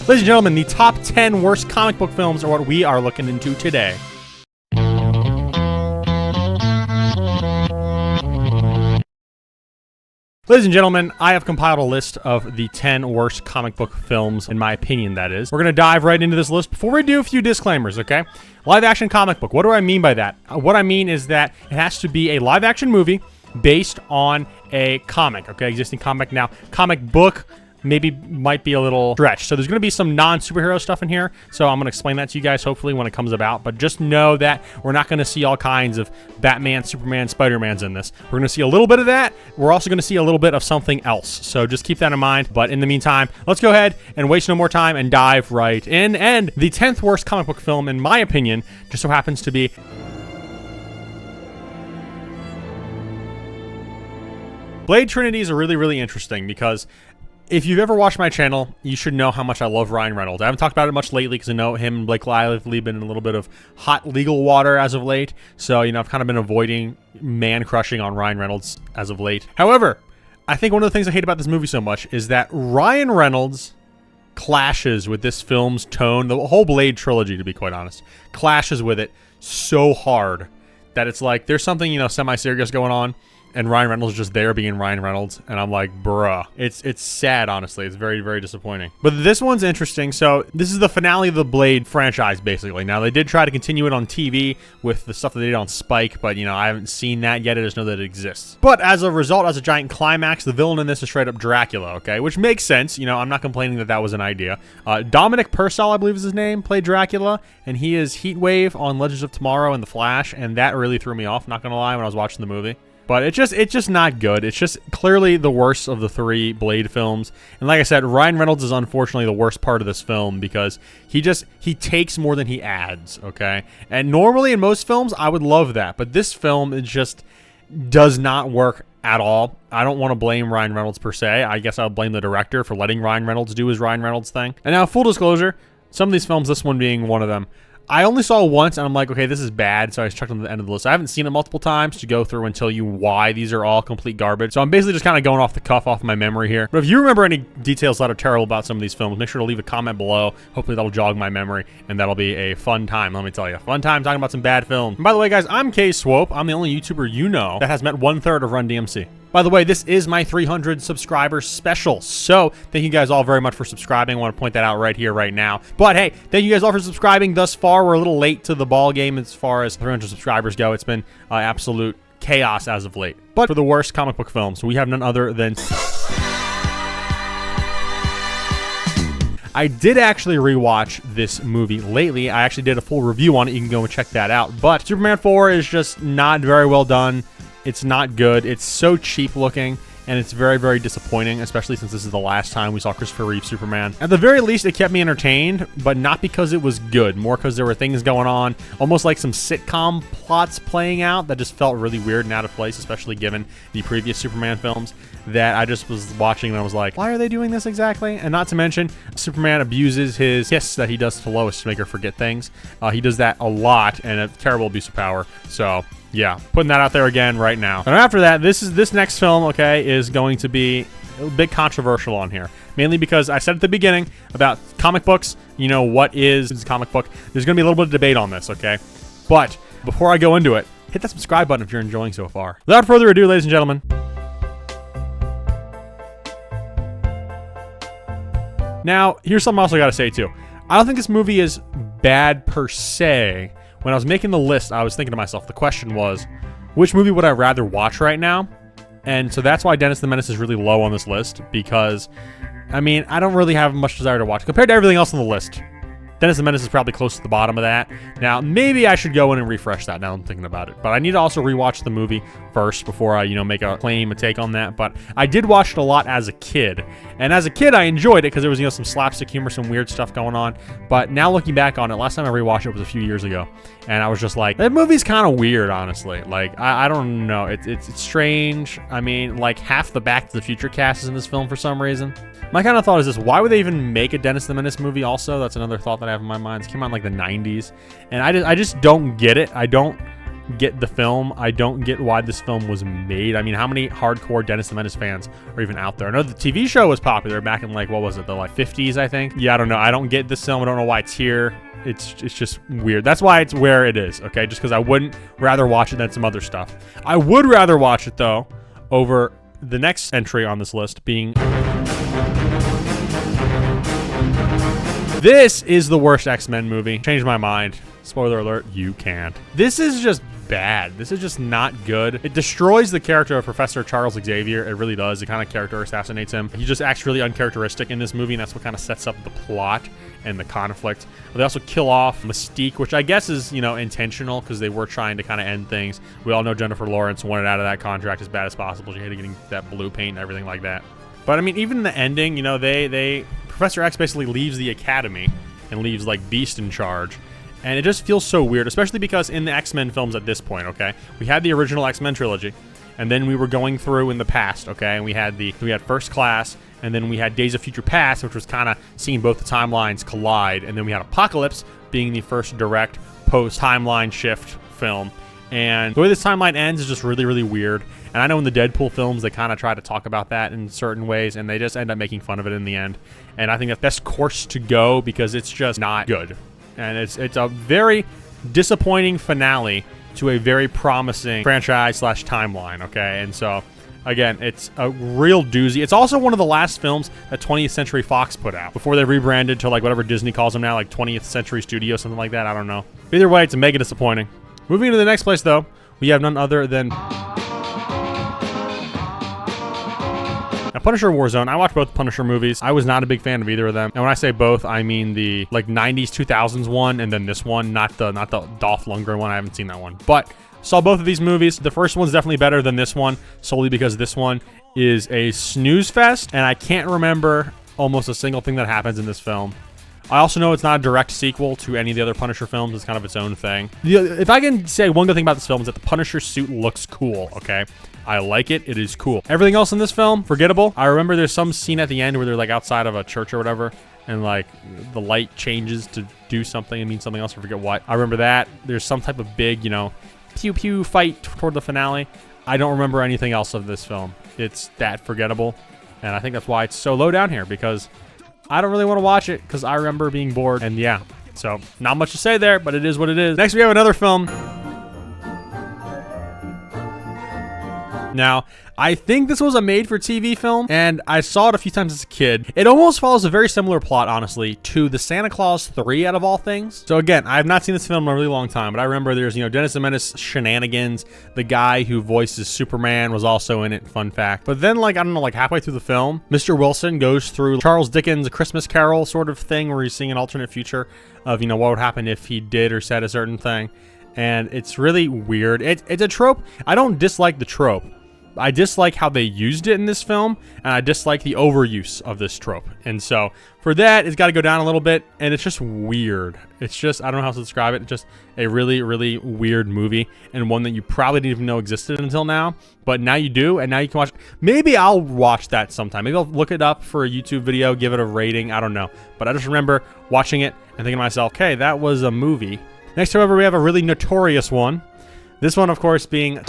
Ladies and gentlemen, the top 10 worst comic book films are what we are looking into today. Ladies and gentlemen, I have compiled a list of the 10 worst comic book films, in my opinion, that is. We're going to dive right into this list. Before we do, a few disclaimers, okay? Live action comic book. What do I mean by that? What I mean is that it has to be a live action movie based on a comic, okay? Existing comic. Now, comic book maybe might be a little stretched. So there's going to be some non-superhero stuff in here. So I'm going to explain that to you guys hopefully when it comes about. But just know that we're not going to see all kinds of Batman, Superman, Spider-Mans in this. We're going to see a little bit of that. We're also going to see a little bit of something else. So just keep that in mind. But in the meantime, let's go ahead and waste no more time and dive right in. And the 10th worst comic book film, in my opinion, just so happens to be Blade Trinity. Is really, really interesting because if you've ever watched my channel, you should know how much I love Ryan Reynolds. I haven't talked about it much lately because I know him and Blake Lively have been in a little bit of hot legal water as of late. So, I've kind of been avoiding man-crushing on Ryan Reynolds as of late. However, I think one of the things I hate about this movie so much is that Ryan Reynolds clashes with this film's tone. The whole Blade trilogy, to be quite honest, clashes with it so hard that it's like there's something, semi-serious going on. And Ryan Reynolds is just there being Ryan Reynolds. And I'm like, bruh. It's sad, honestly. It's very, very disappointing. But this one's interesting. So this is the finale of the Blade franchise, basically. Now, they did try to continue it on TV with the stuff that they did on Spike. But, I haven't seen that yet. I just know that it exists. But as a result, as a giant climax, the villain in this is straight up Dracula, okay? Which makes sense. I'm not complaining that that was an idea. Dominic Purcell, I believe is his name, played Dracula. And he is Heatwave on Legends of Tomorrow and The Flash. And that really threw me off, not gonna lie, when I was watching the movie. But it's just not good. It's just clearly the worst of the 3 Blade films. And like I said, Ryan Reynolds is unfortunately the worst part of this film because he takes more than he adds, okay? And normally in most films, I would love that. But this film, it just does not work at all. I don't want to blame Ryan Reynolds per se. I guess I'll blame the director for letting Ryan Reynolds do his Ryan Reynolds thing. And now, full disclosure, some of these films, this one being one of them, I only saw it once, and I'm like, okay, this is bad, so I just checked on the end of the list. I haven't seen it multiple times to go through and tell you why these are all complete garbage. So I'm basically just kind of going off the cuff, off my memory here. But if you remember any details that are terrible about some of these films, make sure to leave a comment below. Hopefully that'll jog my memory, and that'll be a fun time, let me tell you. Fun time talking about some bad films. And by the way, guys, I'm K Swope. I'm the only YouTuber you know that has met 1/3 of Run DMC. By the way, this is my 300 subscriber special. So thank you guys all very much for subscribing. I want to point that out right here, right now. But hey, thank you guys all for subscribing thus far. We're a little late to the ball game as far as 300 subscribers go. It's been absolute chaos as of late. But for the worst comic book films, we have none other than... I did actually rewatch this movie lately. I actually did a full review on it. You can go and check that out. But Superman 4 is just not very well done. It's not good. It's so cheap looking, and it's very, very disappointing, especially since this is the last time we saw Christopher Reeve Superman. At the very least, it kept me entertained, but not because it was good, more because there were things going on, almost like some sitcom plots playing out that just felt really weird and out of place, especially given the previous Superman films, that I just was watching and I was like, why are they doing this exactly? And not to mention, Superman abuses his kiss that he does to Lois to make her forget things. He does that a lot, and a terrible abuse of power, so... yeah, putting that out there again right now. And after that, this next film, okay, is going to be a bit controversial on here. Mainly because I said at the beginning about comic books, what is a comic book? There's going to be a little bit of debate on this, okay? But before I go into it, hit that subscribe button if you're enjoying so far. Without further ado, ladies and gentlemen. Now, here's something else I got to say too. I don't think this movie is bad per se. When I was making the list, I was thinking to myself, the question was, which movie would I rather watch right now? And so that's why Dennis the Menace is really low on this list, because, I don't really have much desire to watch. Compared to everything else on the list, Dennis the Menace is probably close to the bottom of that. Now, maybe I should go in and refresh that now I'm thinking about it. But I need to also rewatch the movie first before I, make a take on that. But I did watch it a lot as a kid. And as a kid, I enjoyed it because there was, some slapstick humor, some weird stuff going on. But now looking back on it, last time I rewatched it was a few years ago. And I was just like, that movie's kind of weird, honestly. Like, I don't know. It's strange. Half the Back to the Future cast is in this film for some reason. My kind of thought is this: why would they even make a Dennis the Menace movie also? That's another thought that I have in my mind. It came out in the 90s. And I just don't get it. I don't get the film. I don't get why this film was made. I mean, how many hardcore Dennis the Menace fans are even out there? I know the TV show was popular back in like, what was it, the like 50s, I think? Yeah, I don't know. I don't get this film. I don't know why it's here. It's just weird. That's why it's where it is, okay? Just because I wouldn't rather watch it than some other stuff. I would rather watch it, though, over the next entry on this list being... This is the worst X-Men movie. Changed my mind. Spoiler alert, you can't. This is just bad. This is just not good. It destroys the character of Professor Charles Xavier. It really does. It kind of character assassinates him. He just acts really uncharacteristic in this movie, and that's what kind of sets up the plot and the conflict. They also kill off Mystique, which I guess is, you know, intentional because they were trying to kind of end things. We all know Jennifer Lawrence wanted out of that contract as bad as possible. She hated getting that blue paint and everything like that. But I mean, even the ending, you know, Professor X basically leaves the academy and leaves like Beast in charge. And it just feels so weird, especially because in the X-Men films at this point, okay, we had the original X-Men trilogy, and then we were going through in the past, okay, and we had First Class, and then we had Days of Future Past, which was kind of seeing both the timelines collide, and then we had Apocalypse being the first direct post-timeline shift film. And the way this timeline ends is just really, really weird. And I know in the Deadpool films, they kind of try to talk about that in certain ways, and they just end up making fun of it in the end. And I think that's the best course to go because it's just not good. And it's a very disappointing finale to a very promising franchise/timeline, okay? And so, again, it's a real doozy. It's also one of the last films that 20th Century Fox put out before they rebranded to like whatever Disney calls them now, like 20th Century Studio, something like that. I don't know. Either way, it's mega disappointing. Moving to the next place, though, we have none other than... Now, Punisher Warzone, I watched both Punisher movies. I was not a big fan of either of them. And when I say both, I mean the like 90s, 2000s one, and then this one, not the Dolph Lundgren one. I haven't seen that one. But saw both of these movies. The first one's definitely better than this one, solely because this one is a snooze fest, and I can't remember almost a single thing that happens in this film. I also know it's not a direct sequel to any of the other Punisher films. It's kind of its own thing. If I can say one good thing about this film is that the Punisher suit looks cool, okay? I like it. It is cool. Everything else in this film, forgettable. I remember there's some scene at the end where they're like outside of a church or whatever, and like the light changes to do something and mean something else. I forget what. I remember that. There's some type of big, you know, pew-pew fight toward the finale. I don't remember anything else of this film. It's that forgettable, and I think that's why it's so low down here, because I don't really want to watch it because I remember being bored, and yeah. So, not much to say there, but it is what it is. Next, we have another film. Now, I think this was a made-for-TV film, and I saw it a few times as a kid. It almost follows a very similar plot, honestly, to the Santa Claus 3 out of all things. So again, I have not seen this film in a really long time, but I remember there's, you know, Dennis the Menace shenanigans. The guy who voices Superman was also in it, fun fact. But then, like, I don't know, like halfway through the film, Mr. Wilson goes through Charles Dickens' A Christmas Carol sort of thing where he's seeing an alternate future of, you know, what would happen if he did or said a certain thing. And it's really weird. It's a trope. I don't dislike the trope. I dislike how they used it in this film, and I dislike the overuse of this trope. And so, for that, it's got to go down a little bit, and it's just weird. It's just, I don't know how to describe it. It's just a really, really weird movie, and one that you probably didn't even know existed until now. But now you do, and now you can watch. Maybe I'll watch that sometime. Maybe I'll look it up for a YouTube video, give it a rating. I don't know. But I just remember watching it and thinking to myself, okay, that was a movie. Next, however, we have a really notorious one. This one, of course, being...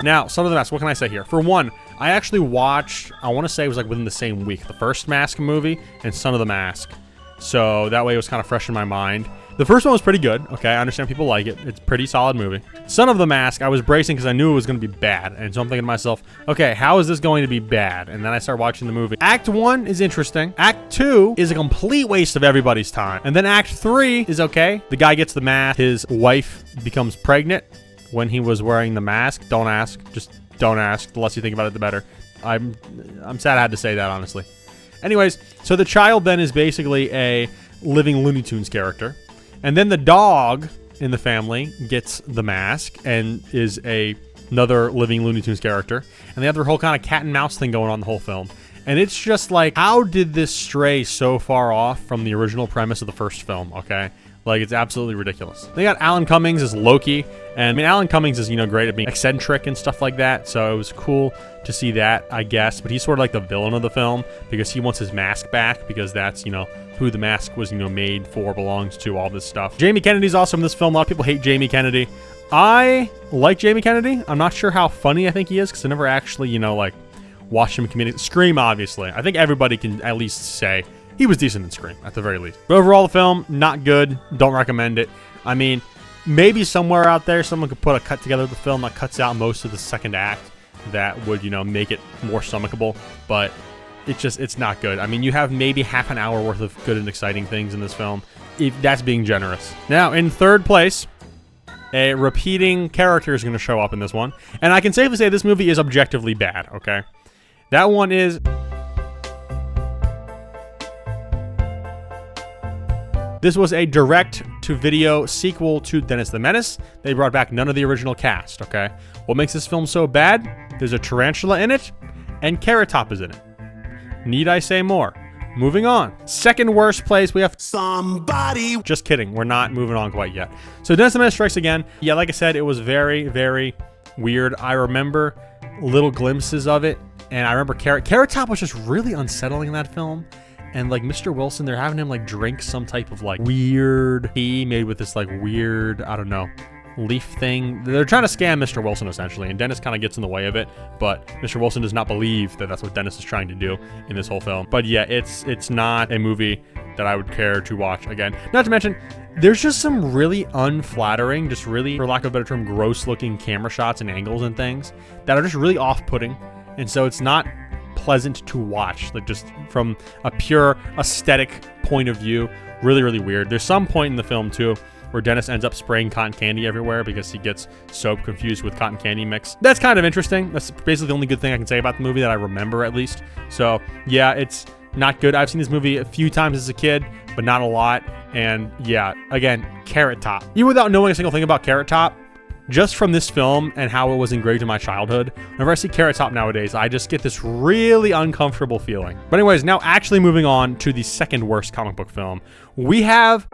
Now, Son of the Mask, what can I say here? For one, I actually watched, I want to say it was like within the same week, the first Mask movie and Son of the Mask. So that way it was kind of fresh in my mind. The first one was pretty good. Okay, I understand people like it. It's a pretty solid movie. Son of the Mask, I was bracing because I knew it was going to be bad. And so I'm thinking to myself, okay, how is this going to be bad? And then I started watching the movie. Act 1 is interesting. Act 2 is a complete waste of everybody's time. And then Act 3 is okay. The guy gets the mask. His wife becomes pregnant when he was wearing the mask. Don't ask. Just don't ask. The less you think about it, the better. I'm sad I had to say that, honestly. Anyways, so the child then is basically a living Looney Tunes character. And then the dog in the family gets the mask and is another living Looney Tunes character. And they have their whole kind of cat and mouse thing going on the whole film. And it's just like, how did this stray so far off from the original premise of the first film, okay? Like, it's absolutely ridiculous. They got Alan Cummings as Loki, and I mean, Alan Cummings is, you know, great at being eccentric and stuff like that, so it was cool to see that, I guess. But he's sort of like the villain of the film because he wants his mask back, because that's, you know, who the mask was, you know, made for, belongs to, all this stuff. Jamie Kennedy's also in this film. A lot of people hate Jamie Kennedy. I like Jamie Kennedy. I'm not sure how funny I think he is, because I never actually, you know, like, watched him communicate. Scream, obviously. I think everybody can at least say he was decent in Scream, at the very least. But overall, the film, not good. Don't recommend it. I mean, maybe somewhere out there, someone could put a cut together of the film that cuts out most of the second act that would, you know, make it more stomachable. But it's not good. I mean, you have maybe half an hour worth of good and exciting things in this film. If that's being generous. Now, in third place, a repeating character is going to show up in this one. And I can safely say this movie is objectively bad, okay? That one is... This was a direct-to-video sequel to Dennis the Menace. They brought back none of the original cast, okay? What makes this film so bad? There's a tarantula in it, and Carrot Top is in it. Need I say more? Moving on. Second worst place, we have somebody. Just kidding. We're not moving on quite yet. So Dennis the Menace Strikes Again. Yeah, like I said, it was very, very weird. I remember little glimpses of it, and I remember Carrot Top was just really unsettling in that film. And like Mr. Wilson, they're having him like drink some type of like weird tea made with this like weird, I don't know, leaf thing. They're trying to scam Mr. Wilson essentially, and Dennis kind of gets in the way of it, but Mr. Wilson does not believe that that's what Dennis is trying to do in this whole film. But yeah, it's not a movie that I would care to watch again. Not to mention, there's just some really unflattering, just really, for lack of a better term, gross looking camera shots and angles and things that are just really off-putting. And so it's not pleasant to watch, like just from a pure aesthetic point of view. Really, really weird. There's some point in the film too where Dennis ends up spraying cotton candy everywhere because he gets soap confused with cotton candy mix. That's kind of interesting. That's basically the only good thing I can say about the movie that I remember, at least. So yeah, it's not good. I've seen this movie a few times as a kid, but not a lot. And yeah, again, Carrot Top. Even without knowing a single thing about Carrot Top, just from this film and how it was engraved in my childhood, whenever I see Carrot Top nowadays, I just get this really uncomfortable feeling. But anyways, now actually moving on to the second worst comic book film, we have...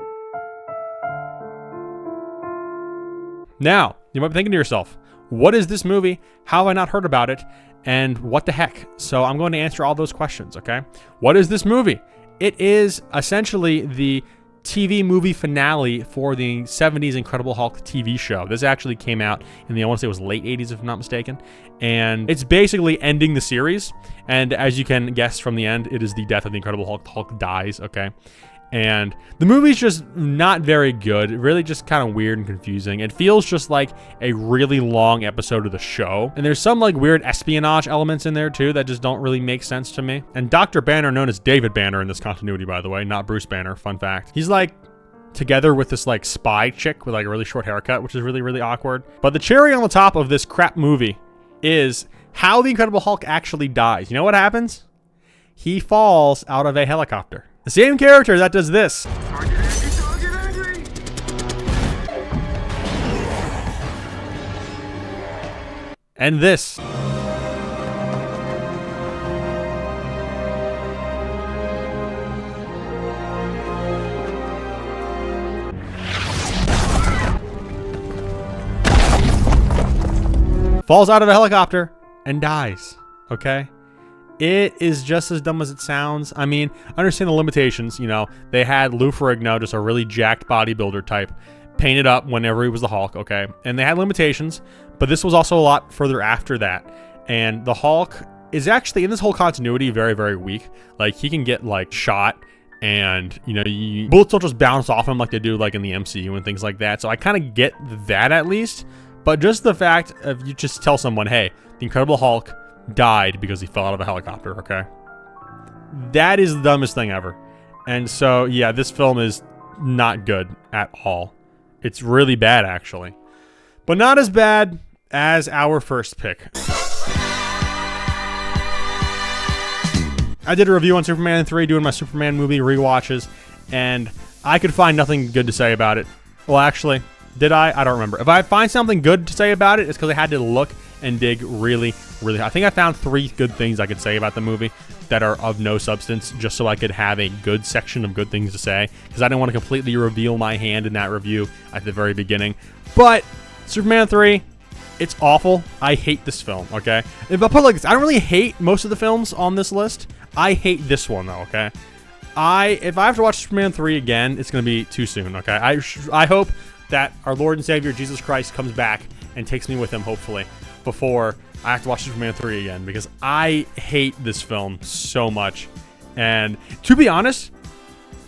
Now, you might be thinking to yourself, what is this movie? How have I not heard about it? And what the heck? So I'm going to answer all those questions, okay? What is this movie? It is essentially the TV movie finale for the 70s Incredible Hulk TV show. This actually came out in the, I want to say it was late 80s if I'm not mistaken. And it's basically ending the series. And as you can guess from the end, it is the death of the Incredible Hulk. Hulk dies, okay? And the movie's just not very good. Really just kind of weird and confusing. It feels just like a really long episode of the show. And there's some like weird espionage elements in there too that just don't really make sense to me. And Dr. Banner, known as David Banner in this continuity, by the way, not Bruce Banner, fun fact. He's like together with this like spy chick with like a really short haircut, which is really, really awkward. But the cherry on the top of this crap movie is how the Incredible Hulk actually dies. You know what happens? He falls out of a helicopter. The same character that does this. And this. Falls out of a helicopter and dies. Okay? It is just as dumb as it sounds. I mean, I understand the limitations. You know, they had Lou Ferrigno, just a really jacked bodybuilder type, painted up whenever he was the Hulk, okay? And they had limitations, but this was also a lot further after that. And the Hulk is actually, in this whole continuity, very, very weak. Like, he can get, like, shot, and, you know, bullets don't just bounce off him like they do, like, in the MCU and things like that. So I kind of get that, at least. But just the fact of you just tell someone, hey, the Incredible Hulk died because he fell out of a helicopter, okay? That is the dumbest thing ever. And so, yeah, this film is not good at all. It's really bad, actually. But not as bad as our first pick. I did a review on Superman 3, doing my Superman movie rewatches, and I could find nothing good to say about it. Well, actually, did I? I don't remember. If I find something good to say about it, it's because I had to look and dig really, really. I think I found 3 good things I could say about the movie that are of no substance, just so I could have a good section of good things to say, because I didn't want to completely reveal my hand in that review at the very beginning. But Superman 3, it's awful. I hate this film, okay? If I put it like this, I don't really hate most of the films on this list. I hate this one, though, okay? If I have to watch Superman 3 again, it's going to be too soon, okay? I hope that our Lord and Savior, Jesus Christ, comes back and takes me with him, hopefully, before I have to watch Superman 3 again, because I hate this film so much. And to be honest,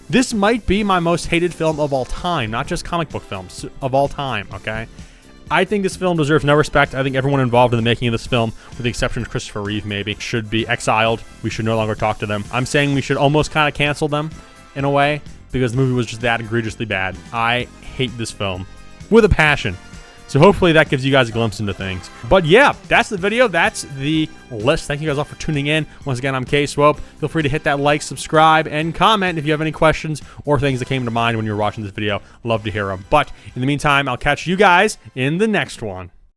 this might be my most hated film of all time, not just comic book films, of all time, okay? I think this film deserves no respect. I think everyone involved in the making of this film, with the exception of Christopher Reeve maybe, should be exiled. We should no longer talk to them. I'm saying we should almost kind of cancel them in a way, because the movie was just that egregiously bad. I hate this film with a passion. So hopefully that gives you guys a glimpse into things. But yeah, that's the video. That's the list. Thank you guys all for tuning in. Once again, I'm K-Swope. Feel free to hit that like, subscribe, and comment if you have any questions or things that came to mind when you were watching this video. Love to hear them. But in the meantime, I'll catch you guys in the next one.